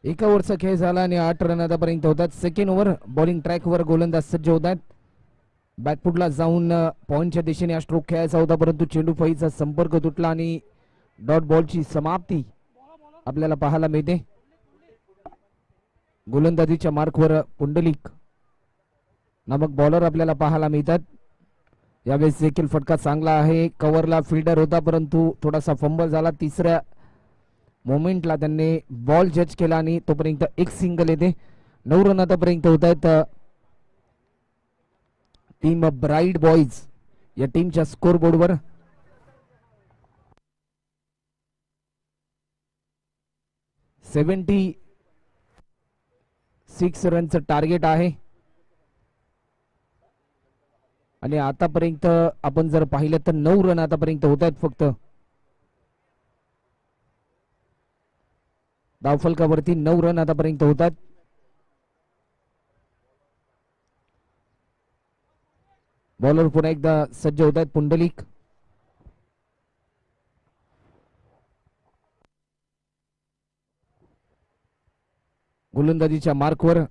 एका ओव्हरचा खेळ झाला आणि 8 रन आतापर्यंत होतात. सेकंड ओव्हर बॉलिंग ट्रॅकवर गोलंदाज सज्ज होत आहेत. बॅकफुटला जाऊन पॉइंटच्या दिशेने हा स्ट्रोक खेळायचा होता, परंतु चेंडू फळीचा संपर्क तुटला आणि डॉट बॉलची समाप्ती आपल्याला पाहायला मिळते. गोलंदाजीच्या मार्कवर पुंडलिक नामक बॉलर आपल्याला पाहायला मिळतात. यावेळेस देखील फटका चांगला आहे. कव्हरला फिल्डर होता, परंतु थोडासा फंबल झाला. तिसऱ्या मोमेंटला त्यांनी बॉल जज केला आणि तोपर्यंत एक सिंगल येते. 9 रन आतापर्यंत होत आहेत. टीम ब्राईट बॉईज या टीमच्या स्कोर बोर्डवर 76 रनचं टार्गेट आहे आणि आतापर्यंत आपण जर पाहिलं तर 9 रन आतापर्यंत होत आहेत फक्त. धावफलकावरती 9 रन आतापर्यंत होतात. बॉलर पुन्हा एकदा सज्ज होत आहेत पुंडलिक. गोलंदाजीच्या मार्कवर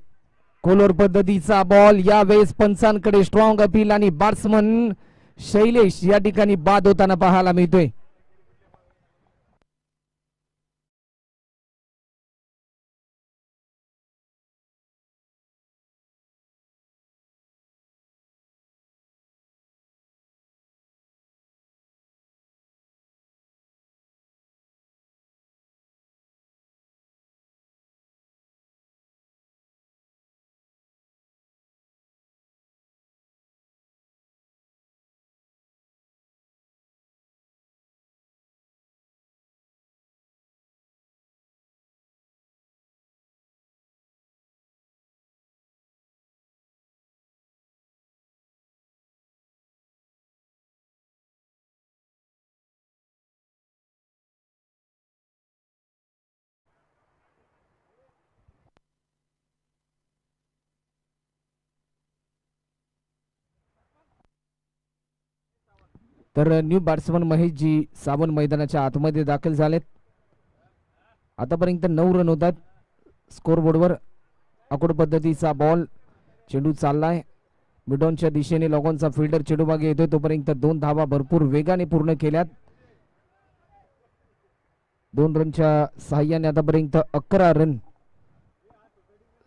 कोलवर पद्धतीचा बॉल. यावेळेस पंचांकडे स्ट्रॉंग अपील आणि बॅट्समन शैलेश या ठिकाणी बाद होताना पाहायला मिळतोय. तर न्यू बॅट्समन महेशजी सावंत मैदानाच्या आतमध्ये दाखल झालेत. आतापर्यंत 9 रन होतात स्कोर बोर्डवर. आकुड पद्धतीचा बॉल. चेंडू चाललाय मिडॉनच्या दिशेने. लॉगॉनचा फिल्डर चेंडू मागे येतोय, तोपर्यंत 2 धावा भरपूर वेगाने पूर्ण केल्यात. 2 रनच्या साह्याने आतापर्यंत 11 रन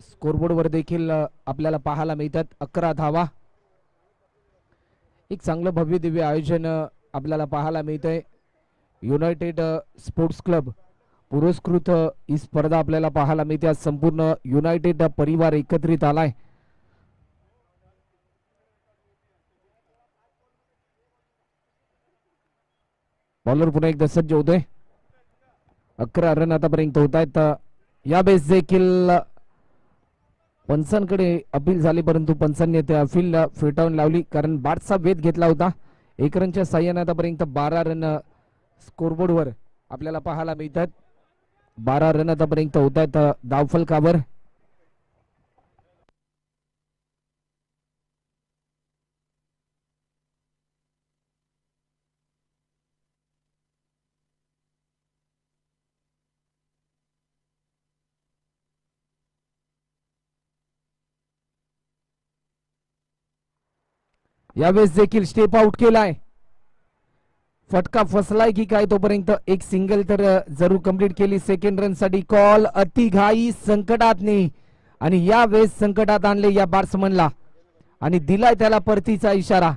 स्कोरबोर्डवर देखील आपल्याला पाहायला मिळतात. 11 धावा. एक चांगलं भव्य दिव्य आयोजन आपल्याला पाहायला मिळतंय. युनायटेड स्पोर्ट्स क्लब पुरस्कृत ही स्पर्धा आपल्याला पाहायला मिळते. आज संपूर्ण युनायटेड परिवार एकत्रित आलाय. बॉलर पुन्हा एकदा सज्ज होतोय. 11 रन आतापर्यंत होत आहेत. यावेळेस देखील पंचांकडे अपील झाली, परंतु पंचांनी त्या अपील फेटाळून लावली, कारण बाटचा वेध घेतला होता. 1 रनच्या साह्याने आतापर्यंत 12 रन स्कोरबोर्डवर आपल्याला पाहायला मिळतात. 12 रन आतापर्यंत होत आहेत धावफलकावर. यावेळेस देखील स्टेप आउट केलाय. फटका फसलाय की काय तोपर्यंत एक सिंगल तर जरूर कंप्लीट केली. सेकंड रन साठी कॉल. अति घाई संकटात नाही आणि यावेळेस संकटात आणले या बॅट्समनला आणि दिलाय त्याला परतीचा इशारा.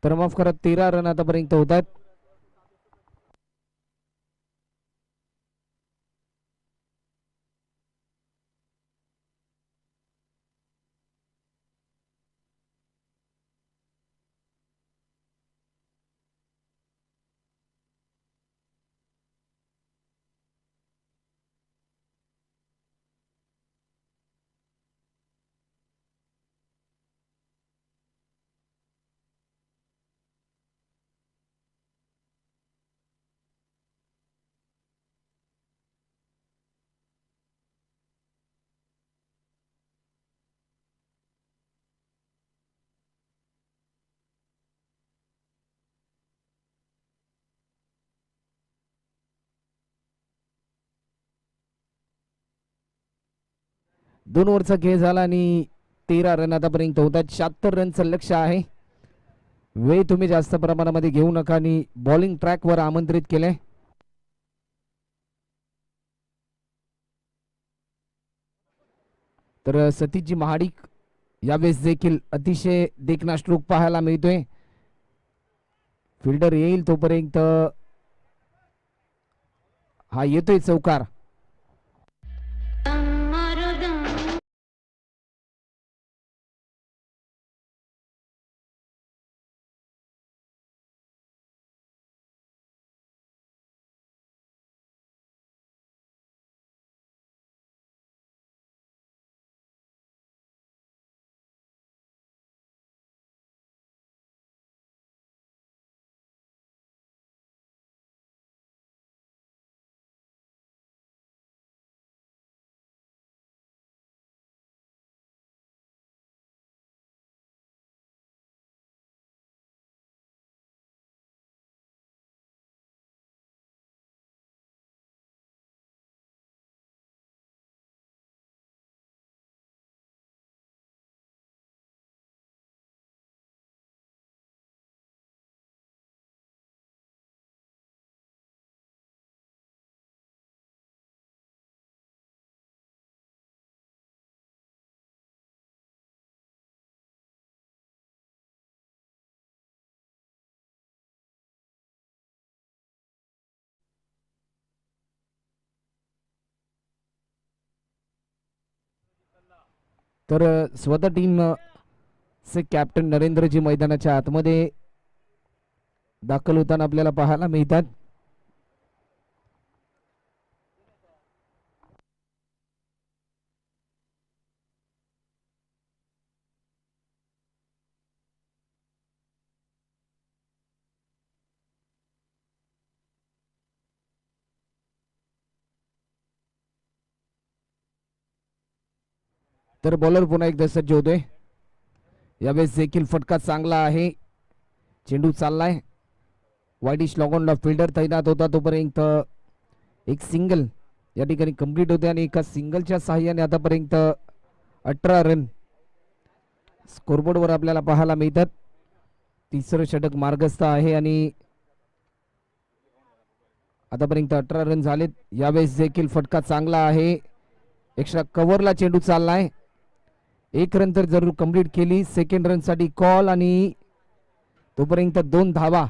तर माफ करा 13 रन आतापर्यंत होत आहेत. दोन ओव्हरचा खेळ झाला आणि 13 रन आतापर्यंत होत आहेत. 76 रनचं लक्ष आहे. वेळ तुम्ही जास्त प्रमाणामध्ये घेऊ नका आणि बॉलिंग ट्रॅकवर आमंत्रित केले. तर सतीशजी महाडिक यावेळेस देखील अतिशय देखणा स्ट्रोक पाहायला मिळतोय. फिल्डर येईल तोपर्यंत हा येतोय चौकार. तर स्वतः टीम चे कॅप्टन नरेंद्रजी मैदानाच्या आतमध्ये दाखल होताना आपल्याला पाहायला मिळतात. तर बॉलर पुन्हा एकदा सज्ज होतोय. यावेळेस देखील फटका चांगला आहे. चेंडू चाललाय. वाईडिश लॉगॉनला फिल्डर तैनात होता तोपर्यंत एक सिंगल या ठिकाणी कंप्लीट होते आणि एका सिंगलच्या साहाय्याने आतापर्यंत 18 रन स्कोरबोर्डवर आपल्याला पाहायला मिळतात. तिसरं षटक मार्गस्थ आहे आणि आतापर्यंत 18 रन झालेत. यावेळेस देखील फटका चांगला आहे. एक्स्ट्रा कव्हरला चेंडू चाललाय. एक रन तर जरूर कंप्लीट केली. सेकंड रन साठी कॉल आणि तोपर्यंत 2 धावा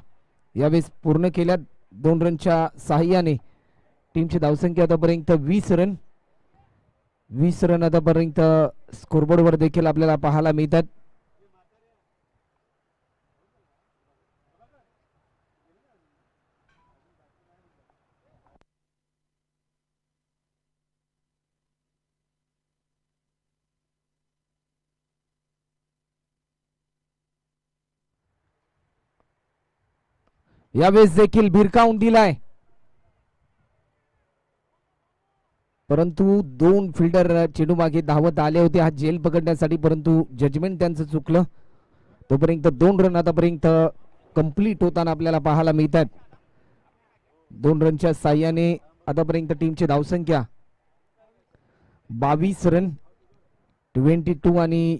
यावेळेस पूर्ण केल्या. 2 रनच्या साहाय्याने टीमची धावसंख्या आतापर्यंत 20 रन. 20 रन आतापर्यंत स्कोरबोर्डवर देखील आपल्याला पाहायला मिळतात. यावेळेस देखील भिरकावून दिलाय, परंतु 2 फिल्डर चेंडू मागे धावत आले होते हा जेल पकडण्यासाठी, परंतु जजमेंट त्यांचं चुकलं. तोपर्यंत 2 रन आतापर्यंत कंप्लीट होताना आपल्याला पाहायला मिळतात. 2 रनच्या साह्याने आतापर्यंत टीमची धावसंख्या 22 रन 22 आणि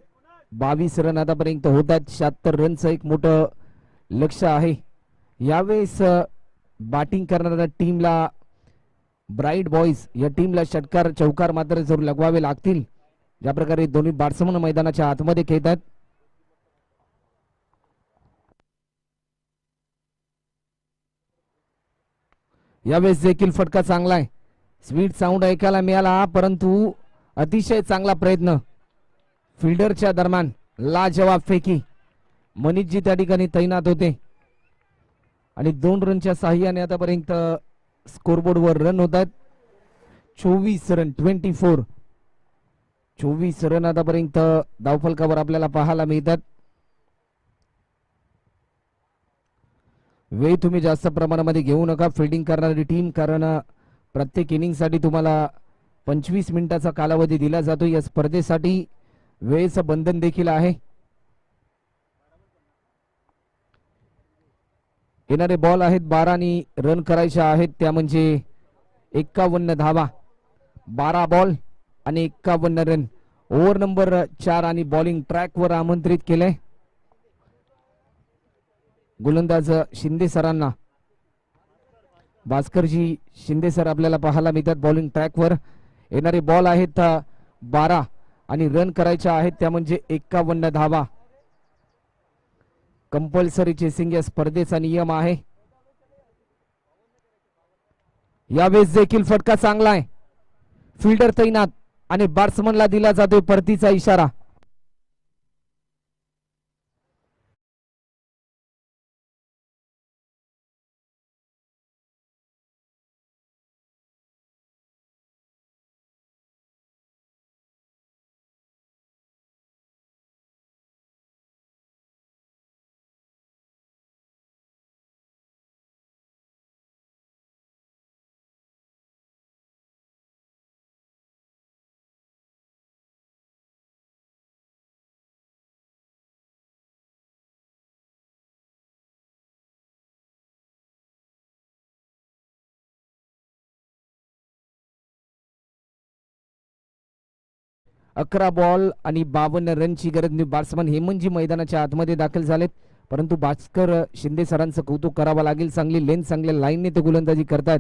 22 रन आतापर्यंत होतात. 76 रनचं एक मोठं लक्ष आहे. यावेळेस बॅटिंग करणाऱ्या टीमला ब्राईट बॉयज या टीमला षटकार चौकार मात्र जरूर लगवावे लागतील. ज्या प्रकारे दोन्ही बॅट्समन मैदानाच्या आतमध्ये खेळतात. यावेळेस देखील फटका चांगला आहे. स्वीट साऊंड ऐकायला मिळाला, परंतु अतिशय चांगला प्रयत्न फिल्डरच्या दरम्यान. लाजवाब फेकी. मनीषजी त्या ठिकाणी तैनात होते आणि 2 रनच्या साह्याने आतापर्यंत स्कोरबोर्डवर रन होत आहेत. 24 रन 24. 24 रन आतापर्यंत धावफलकावर आपल्याला पाहायला मिळतात. वेळ तुम्ही जास्त प्रमाणामध्ये घेऊ नका फिल्डिंग करणारी टीम, कारण प्रत्येक इनिंगसाठी तुम्हाला 25 मिनिटाचा कालावधी दिला जातो. या स्पर्धेसाठी वेळेचं बंधन देखील आहे. येणारे बॉल आहेत 12 आणि रन करायचे आहेत त्या म्हणजे 51 धावा. 12 बॉल आणि 51 रन. ओव्हर नंबर 4 आणि बॉलिंग ट्रॅकवर आमंत्रित केले गोलंदाज शिंदे सरांना. भास्करजी शिंदे सर आपल्याला पाहायला मिळतात बॉलिंग ट्रॅकवर. येणारे बॉल आहेत 12 आणि रन करायचे आहेत त्या म्हणजे 51 धावा. कंपल्सरी चेसिंग या स्पर्धेचा नियम आहे. यावेळेस देखील फटका चांगला आहे. फिल्डर तैनात आणि बॅट्समनला दिला जातोय परतीचा इशारा. अकरा बॉल आणि 52 रनची गरज. बॅट्समन हेमंतजी मैदानाच्या आतमध्ये दाखल झालेत, परंतु भास्कर शिंदे सरांचं कौतुक करावं लागेल. चांगली लेन चांगल्या लाईनने ते गोलंदाजी करतात.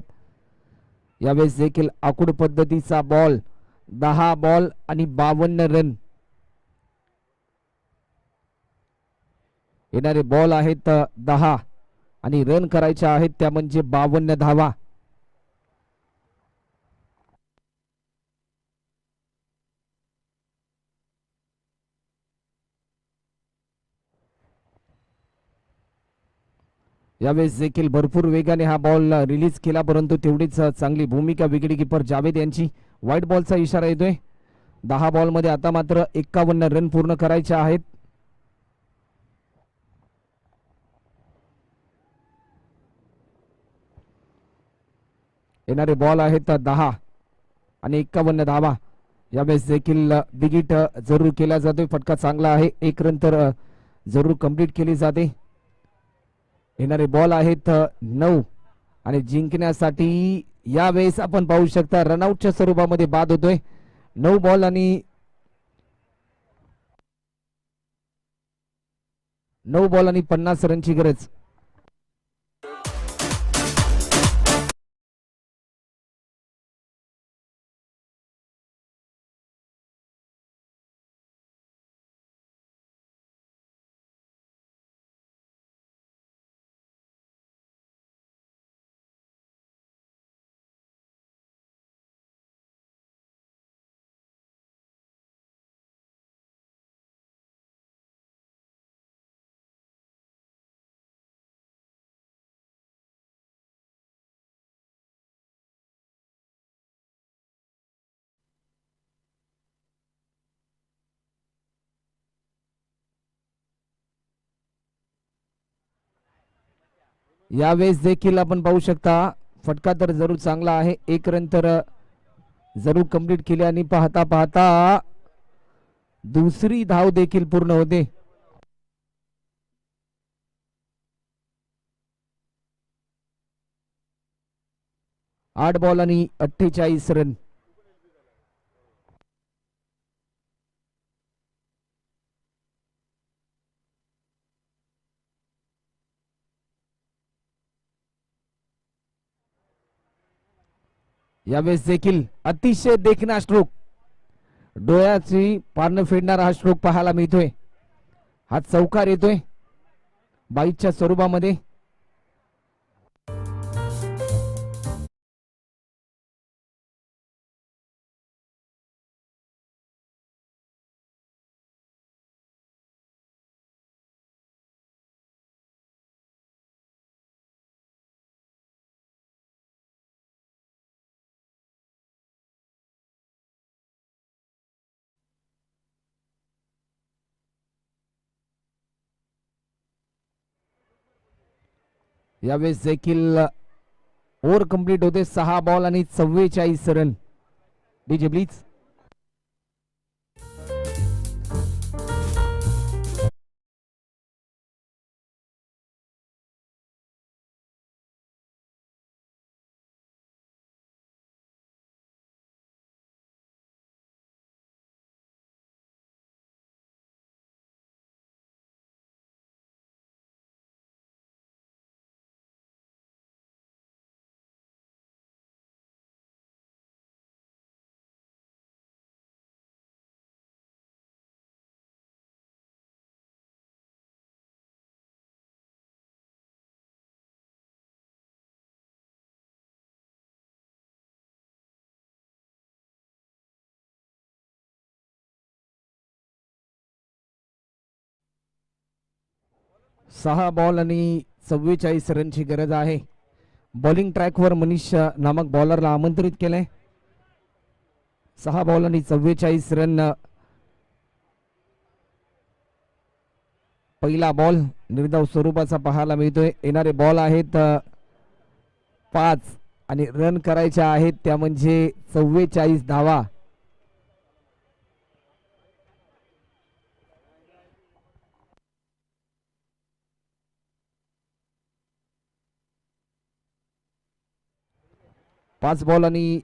यावेळेस देखील आकुड पद्धतीचा बॉल. 10 बॉल आणि 52 रन. येणारे बॉल आहेत 10 आणि रन करायचे आहेत त्या म्हणजे 52 धावा. यावेळेस देखील भरपूर वेगाने हा बॉल रिलीज केला, परंतु तेवढीच चांगली भूमिका विकेट कीपर जावेद यांची. व्हाईट बॉलचा इशारा येतोय. 10 बॉल मध्ये आता मात्र 51 रन पूर्ण करायचे आहेत. येणारे बॉल आहेत 10 आणि 51 धावा. यावेळेस देखील बिगिट जरूर केला जातोय. फटका चांगला आहे. 1 रन तर जरूर कंप्लीट केली जाते. येणारे बॉल आहेत 9 आणि जिंकण्यासाठी यावेळेस आपण पाहू शकता रनआउटच्या स्वरूपामध्ये बाद होतोय. 9 बॉल आणि 50 रनची गरज. यावेळेस देखील आपण पाहू शकता फटका तर जरूर चांगला आहे. 1 रन तर जरूर कंप्लीट केली आणि पाहता पाहता दुसरी धाव देखील पूर्ण होते. आठ बॉल आणि 48 रन. यावेळेस देखील अतिशय देखणा स्ट्रोक, डोळ्याची पारणं फेडणारा हा स्ट्रोक पाहायला मिळतोय. हा चौकार येतोय बाईच्या स्वरूपामध्ये. यावेळेस देखील ओव्हर कंप्लीट होते 6 बॉल आणि 44 रन. DJ please. सहा बॉल आणि 44 रनची गरज आहे. बॉलिंग ट्रॅकवर मनीष नामक बॉलरला आमंत्रित केलंय. 6 बॉल आणि 44 रन. पहिला बॉल निर्धाव स्वरूपाचा पाहायला मिळतोय. येणारे बॉल आहेत 5 आणि रन करायच्या आहेत त्या म्हणजे 44 धावा. पाच बॉल आणि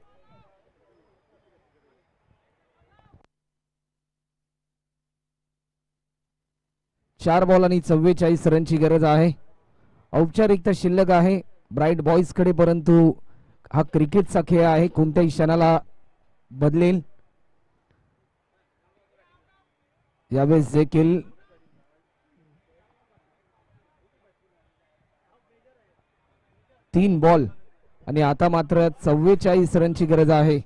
4 बॉल आणि 44 रनची गरज आहे. औपचारिकता शिल्लक आहे ब्राईट बॉईज कडे, परंतु हा क्रिकेटचा खेळ आहे, कोणत्याही क्षणाला बदलेल. यावेळेस देखील तीन बॉल आणि आता मात्र 44 रनची गरज आहे.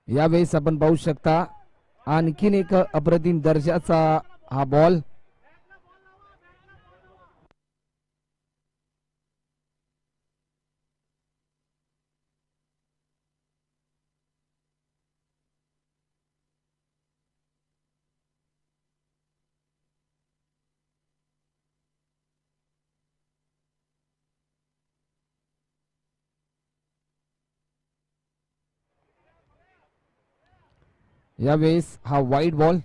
यावेळेस आपण पाहू शकता आणखीन एक अप्रतिम दर्जाचा हा बॉल. यावेळेस हा वाईड बॉल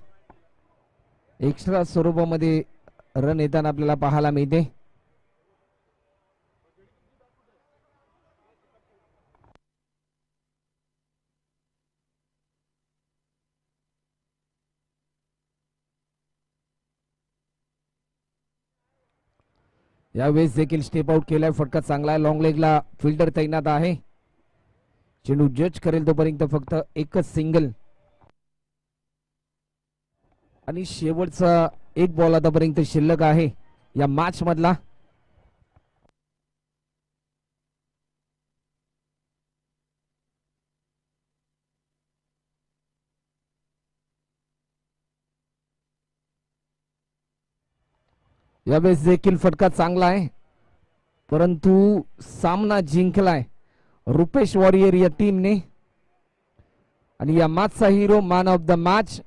एक्स्ट्रा स्वरूपामध्ये रन येताना आपल्याला पाहायला मिळते. यावेळेस देखील स्टेप आउट केलाय, फटका चांगला आहे. लॉंग लेगला फिल्डर तैनात आहे. चेंडू जज करेल तोपर्यंत फक्त एकच सिंगल आणि शेवटचा एक बॉल आतापर्यंत शिल्लक आहे या मॅच मधला. यावेळेस देखील फटका चांगला आहे, परंतु सामना जिंकलाय रुपेश वॉरियर या टीमने आणि या मॅचचा hero man of the match